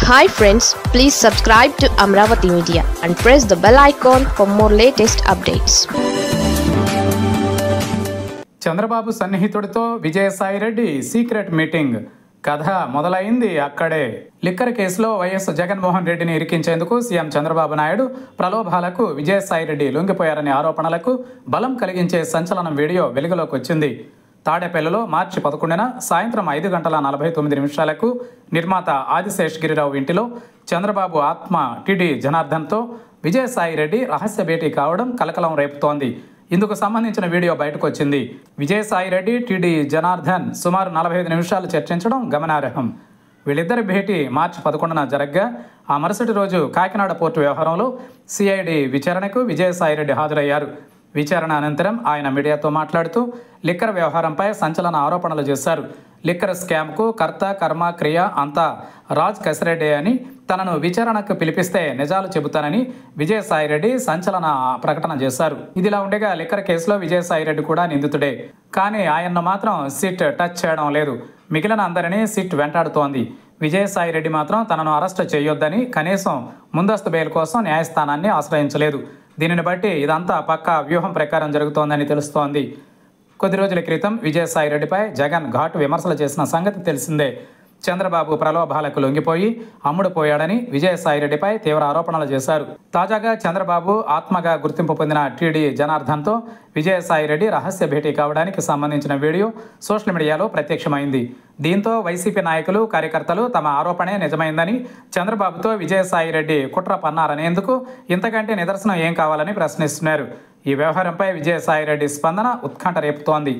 Hi friends, please subscribe to Amravati Media and press the bell icon for more latest updates. Chandrababu సన్నిహితుడితో Vijayasai Reddy secret meeting కథ మొదలైంది అక్కడే. Liquor కేసులో YS Jaganmohan రెడ్డిని ఇరికించేందుకు CM Chandrababu Naidu ప్రలోభాలకు విజయసాయిరెడ్డి లొంగిపోయారనే ఆరోపణలకు బలం కలిగించే సంచలనం వీడియో వెలుగులోకి వచ్చింది. తాడేపల్లిలో మార్చి 11న సాయంత్రం 5:49 నిర్మాత ఆదిశేష్ గిరిరావు ఇంటిలో చంద్రబాబు ఆత్మ టీడీ జనార్దన్తో విజయసాయిరెడ్డి రహస్య భేటీ కావడం కలకలం రేపుతోంది. ఇందుకు సంబంధించిన వీడియో బయటకు వచ్చింది. విజయసాయిరెడ్డి టీడీ జనార్దన్ సుమారు 45 నిమిషాలు చర్చించడం గమనార్హం. వీళ్ళిద్దరి భేటీ మార్చి 11న జరగ్గా ఆ మరుసటి రోజు కాకినాడ పోర్టు వ్యవహారంలో సిఐడి విచారణకు విజయసాయిరెడ్డి హాజరయ్యారు. విచారణ అనంతరం ఆయన మీడియాతో మాట్లాడుతూ లిక్కర్ వ్యవహారంపై సంచలన ఆరోపణలు చేశారు. లిక్కర్ స్కామ్కు కర్త కర్మ క్రియ అంతా రాజ్ కసిరెడ్డి అని, తనను విచారణకు పిలిపిస్తే నిజాలు చెబుతానని విజయసాయిరెడ్డి సంచలన ప్రకటన చేశారు. ఇదిలా ఉండగా లిక్కర్ కేసులో విజయసాయిరెడ్డి కూడా నిందితుడే. కానీ ఆయన్ను మాత్రం సిట్ టచ్ చేయడం లేదు. మిగిలిన అందరినీ సిట్ వెంటాడుతోంది. విజయసాయిరెడ్డి మాత్రం తనను అరెస్టు చేయొద్దని కనీసం ముందస్తు బెయిల్ కోసం న్యాయస్థానాన్ని ఆశ్రయించలేదు. దీనిని బట్టి ఇదంతా పక్కా వ్యూహం ప్రకారం జరుగుతోందని తెలుస్తోంది. కొద్ది రోజుల క్రితం విజయసాయిరెడ్డిపై జగన్ ఘాటు విమర్శలు చేసిన సంగతి తెలిసిందే. చంద్రబాబు ప్రలోభాలకు లొంగిపోయి అమ్ముడుపోయాడని విజయసాయిరెడ్డిపై తీవ్ర ఆరోపణలు చేశారు. తాజాగా చంద్రబాబు ఆత్మగా గుర్తింపు పొందిన టీడీ జనార్దన్తో విజయసాయిరెడ్డి రహస్య భేటీ కావడానికి సంబంధించిన వీడియో సోషల్ మీడియాలో ప్రత్యక్షమైంది. దీంతో వైసీపీ నాయకులు, కార్యకర్తలు తమ ఆరోపణే నిజమైందని, చంద్రబాబుతో విజయసాయిరెడ్డి కుట్ర పన్నారనేందుకు ఇంతకంటే నిదర్శనం ఏం కావాలని ప్రశ్నిస్తున్నారు. ఈ వ్యవహారంపై విజయసాయిరెడ్డి స్పందన ఉత్కంఠ రేపుతోంది.